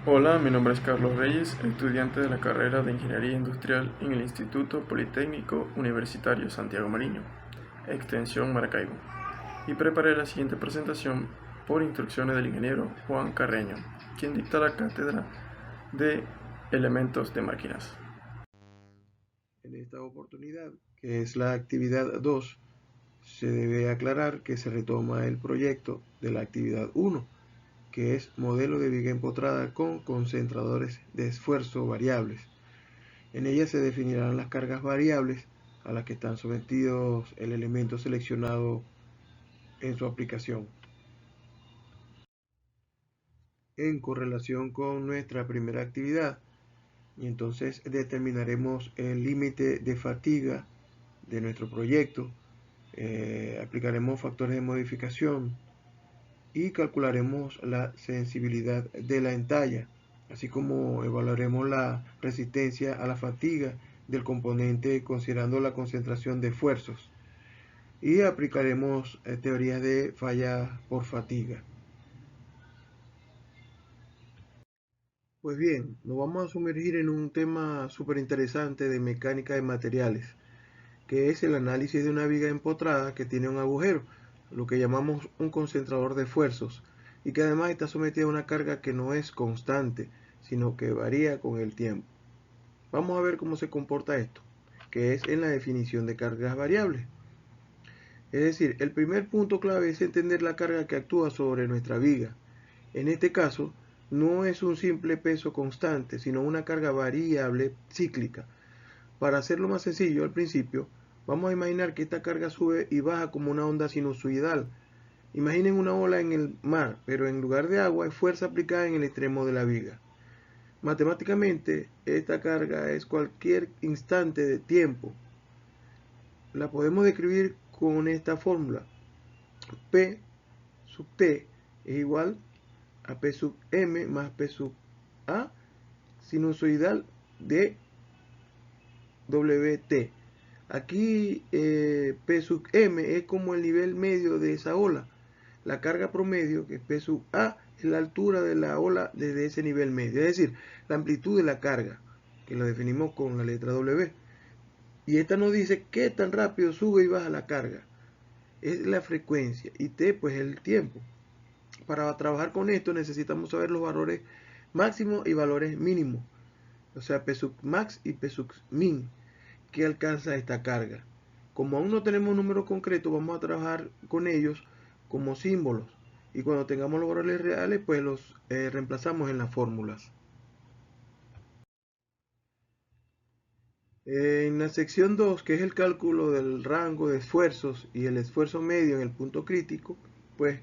Hola, mi nombre es Carlos Reyes, estudiante de la carrera de Ingeniería Industrial en el Instituto Politécnico Universitario Santiago Mariño, extensión Maracaibo, y preparé la siguiente presentación por instrucciones del ingeniero Juan Carreño, quien dicta la cátedra de Elementos de Máquinas. En esta oportunidad, que es la actividad 2, se debe aclarar que se retoma el proyecto de la actividad 1, que es modelo de viga empotrada con concentradores de esfuerzo variables. En ella se definirán las cargas variables a las que están sometidos el elemento seleccionado en su aplicación. En correlación con nuestra primera actividad, y entonces determinaremos el límite de fatiga de nuestro proyecto. Aplicaremos factores de modificación y calcularemos la sensibilidad de la entalla, así como evaluaremos la resistencia a la fatiga del componente considerando la concentración de esfuerzos y aplicaremos teorías de falla por fatiga. Pues bien, nos vamos a sumergir en un tema súper interesante de mecánica de materiales, que es el análisis de una viga empotrada que tiene un agujero, lo que llamamos un concentrador de esfuerzos, y que además está sometida a una carga que no es constante, sino que varía con el tiempo. Vamos a ver cómo se comporta esto, que es en la definición de cargas variables. Es decir, el primer punto clave es entender la carga que actúa sobre nuestra viga. En este caso, no es un simple peso constante, sino una carga variable cíclica. Para hacerlo más sencillo al principio, vamos a imaginar que esta carga sube y baja como una onda sinusoidal. Imaginen una ola en el mar, pero en lugar de agua hay fuerza aplicada en el extremo de la viga. Matemáticamente, esta carga es cualquier instante de tiempo. La podemos describir con esta fórmula. P sub t es igual a P sub m más P sub a sinusoidal de WT. Aquí P sub m es como el nivel medio de esa ola. La carga promedio, que es P sub a, es la altura de la ola desde ese nivel medio. Es decir, la amplitud de la carga, que lo definimos con la letra W. Y esta nos dice qué tan rápido sube y baja la carga. Es la frecuencia. Y T, pues es el tiempo. Para trabajar con esto necesitamos saber los valores máximos y valores mínimos. O sea, P sub max y P sub min, que alcanza esta carga. Como aún no tenemos números concretos, vamos a trabajar con ellos como símbolos. Y cuando tengamos los valores reales, pues los reemplazamos en las fórmulas. En la sección 2, que es el cálculo del rango de esfuerzos y el esfuerzo medio en el punto crítico, pues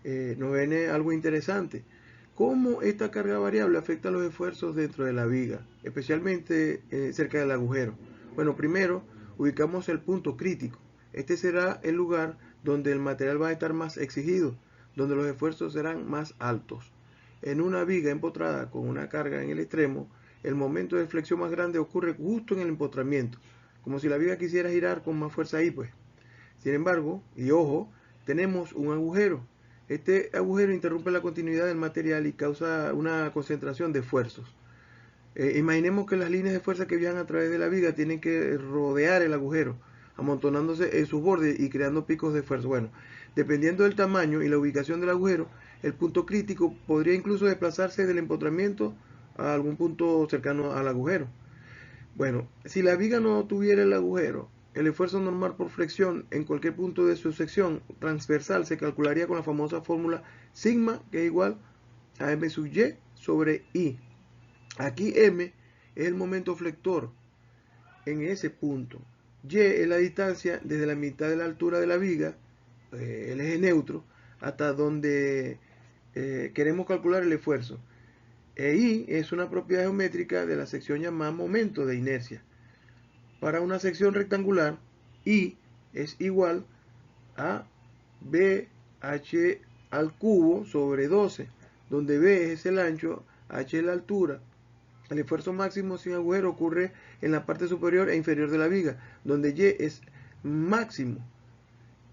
nos viene algo interesante. ¿Cómo esta carga variable afecta los esfuerzos dentro de la viga, especialmente cerca del agujero? Bueno, primero ubicamos el punto crítico. Este será el lugar donde el material va a estar más exigido, donde los esfuerzos serán más altos. En una viga empotrada con una carga en el extremo, el momento de flexión más grande ocurre justo en el empotramiento, como si la viga quisiera girar con más fuerza ahí, pues. Sin embargo, y ojo, tenemos un agujero. Este agujero interrumpe la continuidad del material y causa una concentración de esfuerzos. Imaginemos que las líneas de fuerza que viajan a través de la viga tienen que rodear el agujero, amontonándose en sus bordes y creando picos de esfuerzo. Bueno, dependiendo del tamaño y la ubicación del agujero, el punto crítico podría incluso desplazarse del empotramiento a algún punto cercano al agujero. Bueno, si la viga no tuviera el agujero, el esfuerzo normal por flexión en cualquier punto de su sección transversal se calcularía con la famosa fórmula sigma, que es igual a m sub y sobre i. Aquí m es el momento flector en ese punto. Y es la distancia desde la mitad de la altura de la viga, el eje neutro, hasta donde queremos calcular el esfuerzo. E I es una propiedad geométrica de la sección llamada momento de inercia. Para una sección rectangular, I es igual a BH al cubo sobre 12, donde B es el ancho, H es la altura. El esfuerzo máximo sin agujero ocurre en la parte superior e inferior de la viga, donde Y es máximo.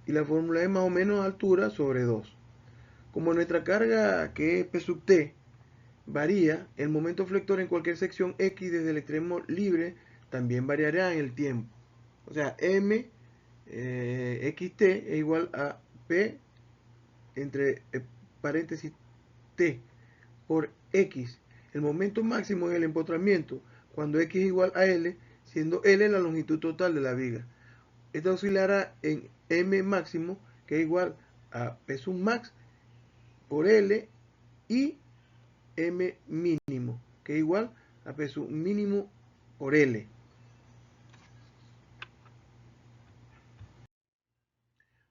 Y la fórmula es más o menos altura sobre 2. Como nuestra carga, que es P sub T, varía, el momento flector en cualquier sección X desde el extremo libre también variará en el tiempo. O sea, M xt es igual a P entre paréntesis T por X. El momento máximo es el empotramiento cuando X es igual a L, siendo L la longitud total de la viga. Esta oscilará en M máximo, que es igual a P sub max por L, y M mínimo, que es igual a P sub mínimo por L.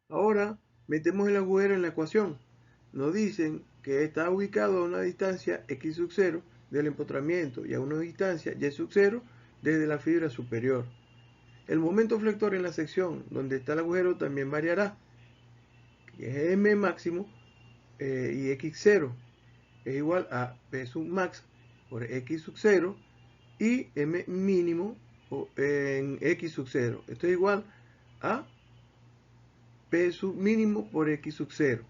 Ahora metemos el agujero en la ecuación. Nos dicen que está ubicado a una distancia x sub 0 del empotramiento y a una distancia y sub 0 desde la fibra superior. El momento flector en la sección donde está el agujero también variará, que es m máximo y x0 es igual a p sub max por x sub 0 y m mínimo en x sub 0. Esto es igual a p sub mínimo por x sub 0.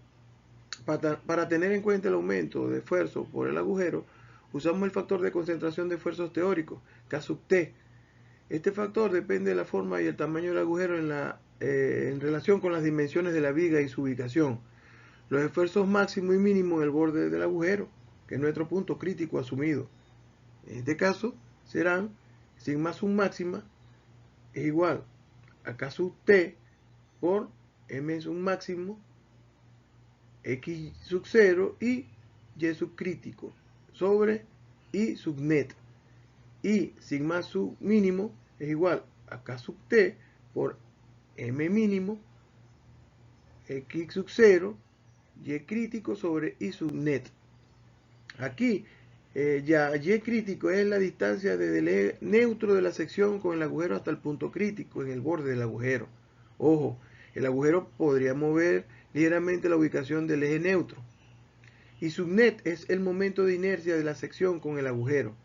Para tener en cuenta el aumento de esfuerzo por el agujero, usamos el factor de concentración de esfuerzos teóricos, K sub T. Este factor depende de la forma y el tamaño del agujero en relación con las dimensiones de la viga y su ubicación. Los esfuerzos máximo y mínimo en el borde del agujero, que es nuestro punto crítico asumido. En este caso serán sigma sub máxima es igual a K sub T por M sub máximo, X sub 0 y Y sub crítico sobre I sub net. Y sigma sub mínimo es igual a K sub T por M mínimo, X sub 0, Y crítico sobre I sub net. Aquí ya Y crítico es la distancia desde el eje neutro de la sección con el agujero hasta el punto crítico en el borde del agujero. Ojo, el agujero podría mover ligeramente la ubicación del eje neutro. Y sub net es el momento de inercia de la sección con el agujero,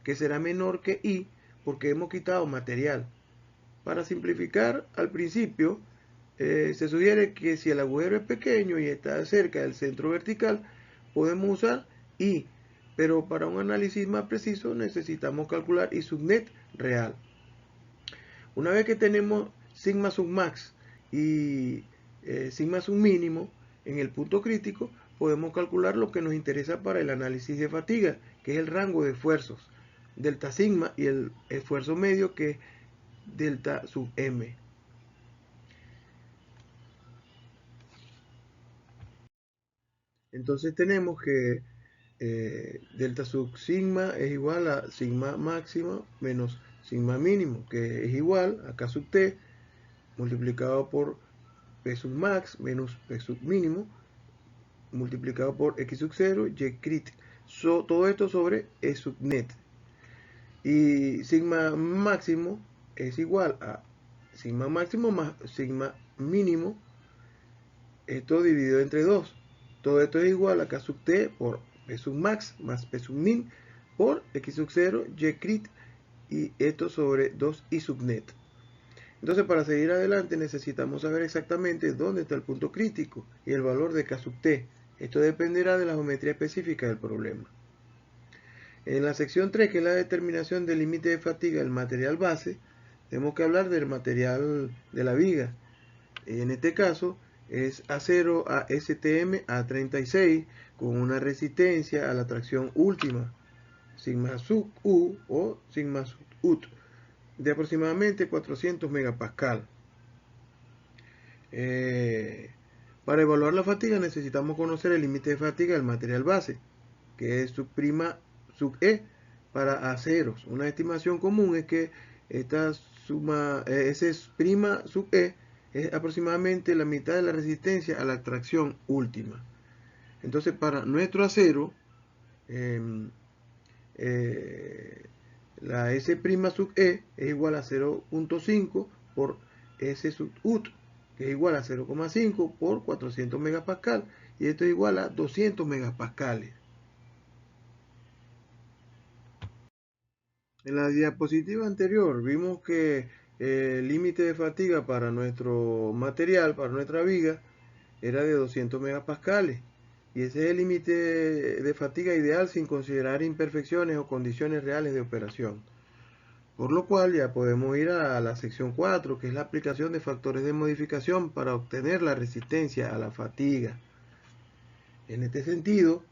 que será menor que I porque hemos quitado material. Para simplificar, al principio se sugiere que si el agujero es pequeño y está cerca del centro vertical, podemos usar I, pero para un análisis más preciso necesitamos calcular I sub net real. Una vez que tenemos sigma sub max y sigma sub mínimo en el punto crítico, podemos calcular lo que nos interesa para el análisis de fatiga, que es el rango de esfuerzos, delta sigma, y el esfuerzo medio, que es delta sub m. Entonces tenemos que delta sub sigma es igual a sigma máxima menos sigma mínimo, que es igual a K sub T multiplicado por P sub max menos P sub mínimo multiplicado por X sub 0 Y crit. Todo esto sobre E sub net. Y sigma máximo es igual a sigma máximo más sigma mínimo, esto dividido entre 2. Todo esto es igual a K sub T por P sub max más P sub min por X sub 0 Y crit, y esto sobre 2 I sub net. Entonces, para seguir adelante necesitamos saber exactamente dónde está el punto crítico y el valor de K sub T. Esto dependerá de la geometría específica del problema. En la sección 3, que es la determinación del límite de fatiga del material base, tenemos que hablar del material de la viga. En este caso es acero ASTM A36 con una resistencia a la tracción última, sigma sub U o sigma sub UT, de aproximadamente 400 megapascal. Para evaluar la fatiga necesitamos conocer el límite de fatiga del material base, que es sub prima sub E para aceros. Una estimación común es que esta suma, ese prima sub E es aproximadamente la mitad de la resistencia a la tracción última. Entonces, para nuestro acero, la S' sub E es igual a 0.5 por S sub UT, que es igual a 0,5 por 400 megapascal, y esto es igual a 200 megapascales. En la diapositiva anterior vimos que el límite de fatiga para nuestro material, para nuestra viga, era de 200 megapascales, y ese es el límite de fatiga ideal sin considerar imperfecciones o condiciones reales de operación. Por lo cual ya podemos ir a la sección 4, que es la aplicación de factores de modificación para obtener la resistencia a la fatiga. En este sentido,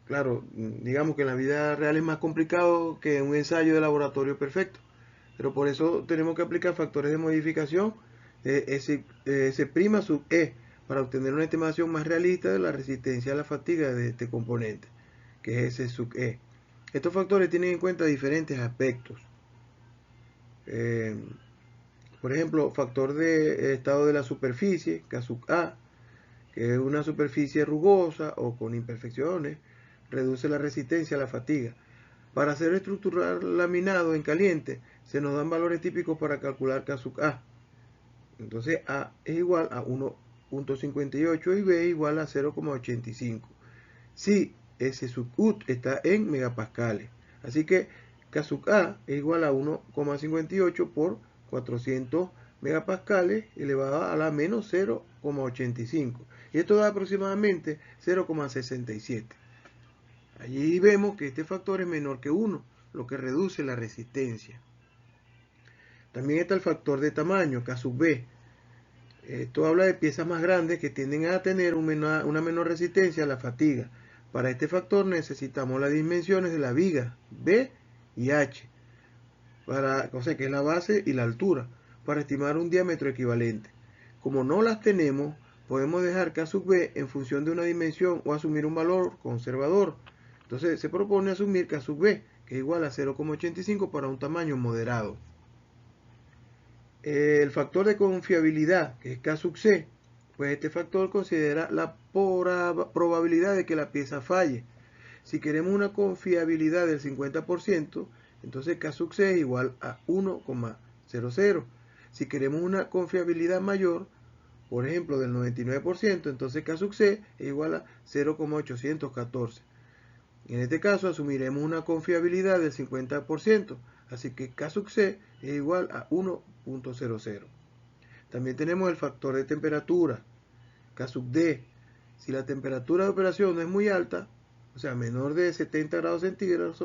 claro, digamos que en la vida real es más complicado que un ensayo de laboratorio perfecto, pero por eso tenemos que aplicar factores de modificación S' sub E para obtener una estimación más realista de la resistencia a la fatiga de este componente, que es S sub E. Estos factores tienen en cuenta diferentes aspectos. Por ejemplo, factor de estado de la superficie, K sub A, que es una superficie rugosa o con imperfecciones, reduce la resistencia a la fatiga. Para hacer estructural laminado en caliente, se nos dan valores típicos para calcular K sub A. Entonces A es igual a 1.58 y B igual a 0.85. Si S sub U está en megapascales. Así que K sub A es igual a 1.58 por 400 megapascales elevado a la menos 0.85. Y esto da aproximadamente 0.67. Allí vemos que este factor es menor que 1, lo que reduce la resistencia. También está el factor de tamaño, K sub B. Esto habla de piezas más grandes que tienden a tener una menor resistencia a la fatiga. Para este factor necesitamos las dimensiones de la viga B y H, o sea que es la base y la altura, para estimar un diámetro equivalente. Como no las tenemos, podemos dejar K sub B en función de una dimensión o asumir un valor conservador. Entonces se propone asumir K sub B, que es igual a 0.85 para un tamaño moderado. El factor de confiabilidad, que es K sub C, pues este factor considera la probabilidad de que la pieza falle. Si queremos una confiabilidad del 50%, entonces K sub C es igual a 1,00. Si queremos una confiabilidad mayor, por ejemplo del 99%, entonces K sub C es igual a 0,814. En este caso asumiremos una confiabilidad del 50%, así que K sub C es igual a 1.00. También tenemos el factor de temperatura, K sub D. Si la temperatura de operación no es muy alta, o sea, menor de 70 grados centígrados,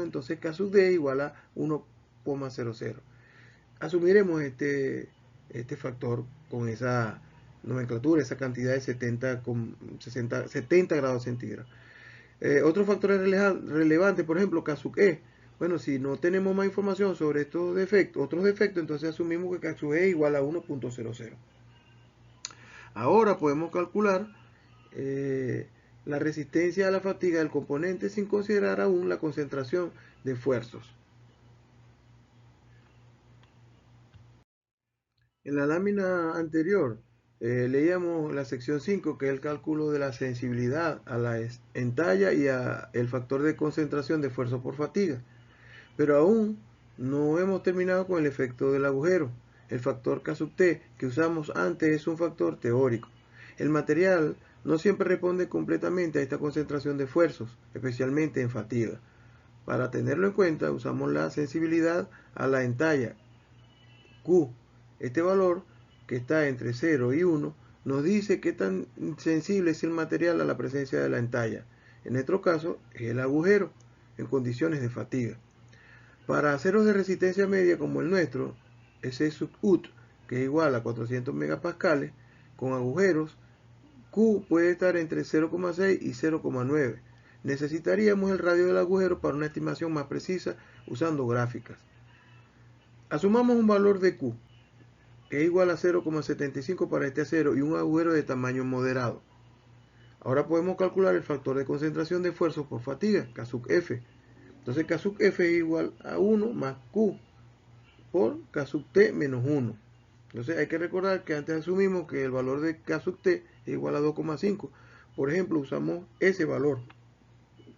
entonces K sub D es igual a 1,00. Asumiremos este factor con esa nomenclatura, esa cantidad de 70 grados centígrados. Otros factores relevantes, por ejemplo, K sub E. Bueno, si no tenemos más información sobre estos defectos, otros defectos, entonces asumimos que K sub E es igual a 1.00. Ahora podemos calcular la resistencia a la fatiga del componente sin considerar aún la concentración de esfuerzos. En la lámina anterior leíamos la sección 5, que es el cálculo de la sensibilidad a la entalla y el factor de concentración de esfuerzo por fatiga. Pero aún no hemos terminado con el efecto del agujero. El factor K sub T que usamos antes es un factor teórico. El material no siempre responde completamente a esta concentración de esfuerzos, especialmente en fatiga. Para tenerlo en cuenta, usamos la sensibilidad a la entalla, Q. Este valor, que está entre 0 y 1, nos dice qué tan sensible es el material a la presencia de la entalla. En nuestro caso, es el agujero, en condiciones de fatiga. Para aceros de resistencia media como el nuestro, S sub UT, que es igual a 400 megapascales, con agujeros, Q puede estar entre 0,6 y 0,9. Necesitaríamos el radio del agujero para una estimación más precisa usando gráficas. Asumamos un valor de Q, que es igual a 0,75 para este acero y un agujero de tamaño moderado. Ahora podemos calcular el factor de concentración de esfuerzo por fatiga, K sub F. Entonces K sub F es igual a 1 más Q por K sub T menos 1. Entonces hay que recordar que antes asumimos que el valor de K sub T es igual a 2,5. Por ejemplo, usamos ese valor,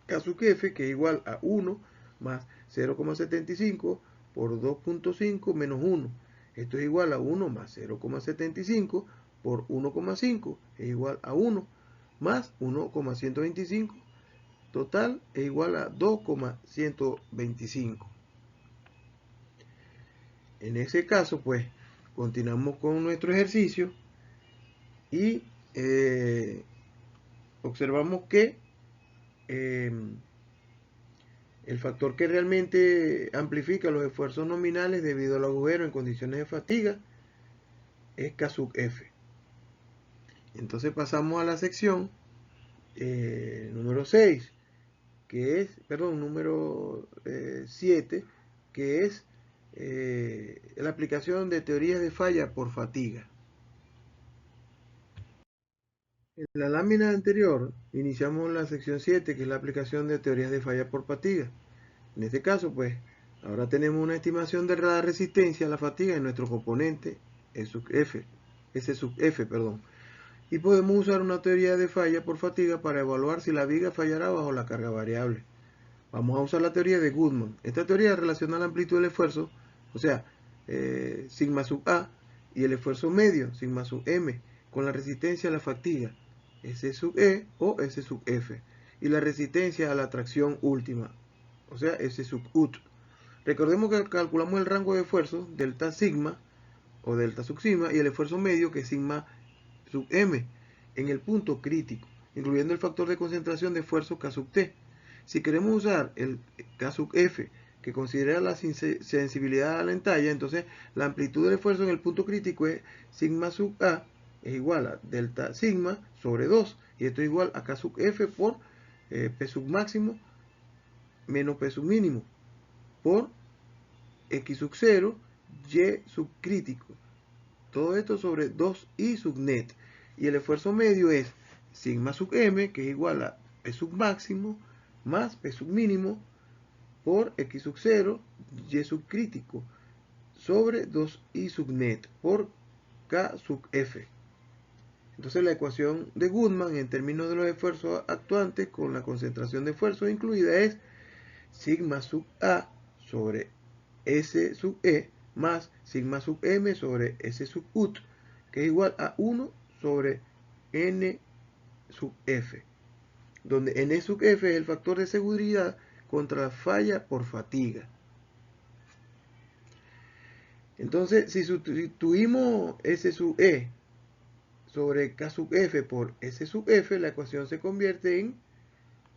K sub F, que es igual a 1 más 0,75 por 2,5 menos 1. Esto es igual a 1 más 0,75 por 1,5 es igual a 1 más 1,125. Total es igual a 2,125. En ese caso, pues, continuamos con nuestro ejercicio y observamos que el factor que realmente amplifica los esfuerzos nominales debido al agujero en condiciones de fatiga es K sub F. Entonces pasamos a la sección número 6, que es, perdón, número 7, que es la aplicación de teorías de falla por fatiga. En la lámina anterior iniciamos la sección 7, que es la aplicación de teorías de falla por fatiga. En este caso, pues, ahora tenemos una estimación de la resistencia a la fatiga en nuestro componente S sub F, perdón. Y podemos usar una teoría de falla por fatiga para evaluar si la viga fallará bajo la carga variable. Vamos a usar la teoría de Goodman. Esta teoría relaciona la amplitud del esfuerzo, o sea, sigma sub A, y el esfuerzo medio, sigma sub M, con la resistencia a la fatiga, S sub E o S sub F, y la resistencia a la tracción última, o sea, S sub UT. Recordemos que calculamos el rango de esfuerzo, delta sigma o delta sub sigma, y el esfuerzo medio, que es sigma sub M, en el punto crítico, incluyendo el factor de concentración de esfuerzo K sub T. Si queremos usar el K sub F, que considera la sensibilidad a la entalla, entonces la amplitud del esfuerzo en el punto crítico es sigma sub A es igual a delta sigma sobre 2, y esto es igual a K sub F por P sub máximo menos P sub mínimo por X sub 0, Y sub crítico. Todo esto sobre 2i sub net. Y el esfuerzo medio es sigma sub m, que es igual a P sub máximo más P sub mínimo por X sub 0, Y sub crítico, sobre 2i sub net por K sub F. Entonces la ecuación de Goodman en términos de los esfuerzos actuantes con la concentración de esfuerzo incluida es sigma sub A sobre S sub E más sigma sub M sobre S sub UT, que es igual a 1 sobre N sub F, donde N sub F es el factor de seguridad contra la falla por fatiga. Entonces, si sustituimos S sub E sobre K sub F por S sub F, la ecuación se convierte en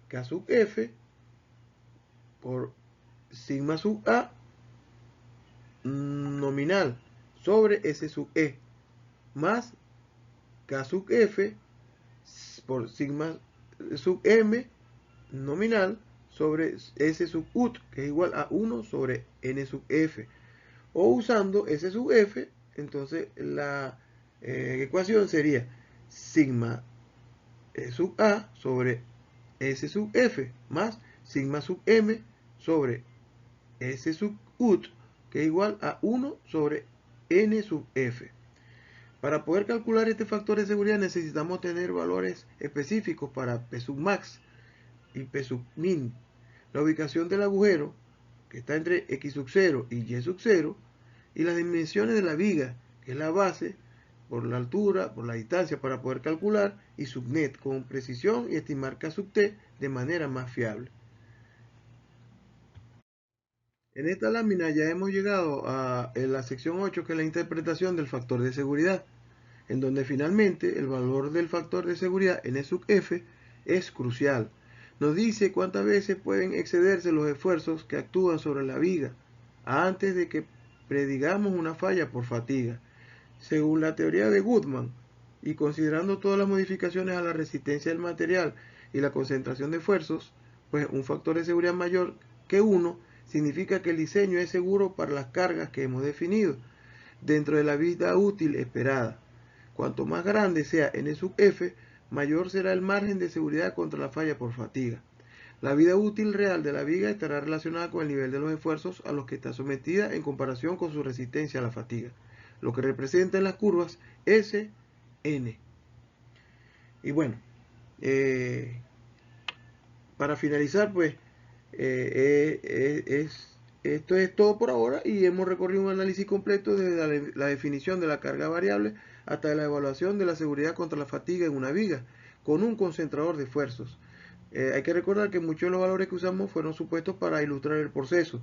K sub F por sigma sub A nominal sobre S sub E más K sub F por sigma sub M nominal sobre S sub UT, que es igual a 1 sobre N sub F. O usando S sub F, entonces la ecuación sería sigma sub A sobre S sub F más sigma sub M sobre S sub UT, que es igual a 1 sobre N sub F. Para poder calcular este factor de seguridad necesitamos tener valores específicos para P sub max y P sub min. La ubicación del agujero, que está entre X sub 0 y Y sub 0, y las dimensiones de la viga, que es la base, por la altura, por la distancia, para poder calcular, y subnet con precisión y estimar K sub T de manera más fiable. En esta lámina ya hemos llegado a la sección 8, que es la interpretación del factor de seguridad, en donde finalmente el valor del factor de seguridad N sub F es crucial. Nos dice cuántas veces pueden excederse los esfuerzos que actúan sobre la viga antes de que predigamos una falla por fatiga. Según la teoría de Goodman, y considerando todas las modificaciones a la resistencia del material y la concentración de esfuerzos, pues un factor de seguridad mayor que 1 significa que el diseño es seguro para las cargas que hemos definido dentro de la vida útil esperada. Cuanto más grande sea N sub F, mayor será el margen de seguridad contra la falla por fatiga. La vida útil real de la viga estará relacionada con el nivel de los esfuerzos a los que está sometida en comparación con su resistencia a la fatiga, lo que representa en las curvas S, N. Y bueno, para finalizar, pues, esto es todo por ahora, y hemos recorrido un análisis completo desde la definición de la carga variable hasta la evaluación de la seguridad contra la fatiga en una viga con un concentrador de esfuerzos. Hay que recordar que muchos de los valores que usamos fueron supuestos para ilustrar el proceso.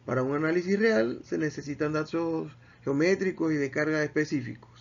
Para un análisis real se necesitan datos geométricos y de carga específicos.